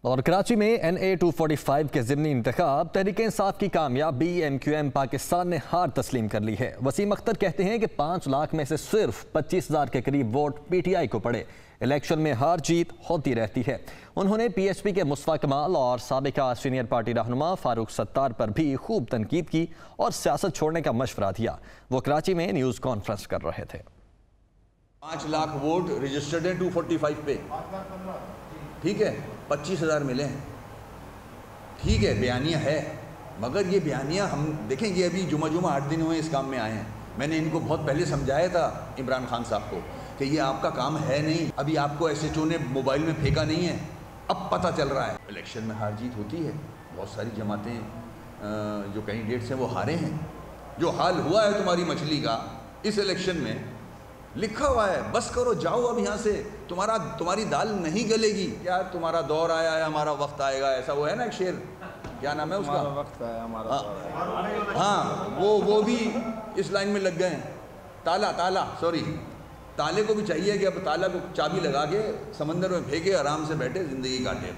और कराची में NA-245 के ज़िमनी इंतखाब तहरीक-ए-इंसाफ की कामयाबी MQM पाकिस्तान ने हार तस्लीम कर ली है। वसीम अख्तर कहते हैं कि 5 लाख में से सिर्फ 25,000 के करीब वोट PTI को पड़े। इलेक्शन में हार जीत होती रहती है। उन्होंने PHP के मुस्तफा कमाल और साबिका सीनियर पार्टी रहनुमा फारूक सत्तार पर भी खूब तनकीद की और सियासत छोड़ने का मशवरा दिया। वो कराची में न्यूज़ कॉन्फ्रेंस कर रहे थे। 5 लाख वोट रजिस्टर्ड हैं 245 पे, ठीक है, 25,000 मिले हैं, ठीक है, बयानिया है, मगर ये बयानिया हम देखें, ये अभी जुमा 8 दिन हुए इस काम में आए हैं। मैंने इनको बहुत पहले समझाया था इमरान खान साहब को कि ये आपका काम है नहीं, अभी आपको SHO ने मोबाइल में फेंका नहीं है, अब पता चल रहा है। इलेक्शन में हार जीत होती है, बहुत सारी जमातें जो कैंडिडेट्स हैं वो हारे हैं। जो हाल हुआ है तुम्हारी मछली का इस इलेक्शन में लिखा हुआ है, बस करो, जाओ अब यहाँ से, तुम्हारी दाल नहीं गलेगी। क्या तुम्हारा दौर आया है, हमारा वक्त आएगा, ऐसा वो है ना एक शेर, क्या नाम है उसका, वक्त आया हमारा। हाँ, वो भी इस लाइन में लग गए हैं। ताले को भी चाहिए कि अब ताला को चाबी लगा के समंदर में फेंके, आराम से बैठे ज़िंदगी काटे।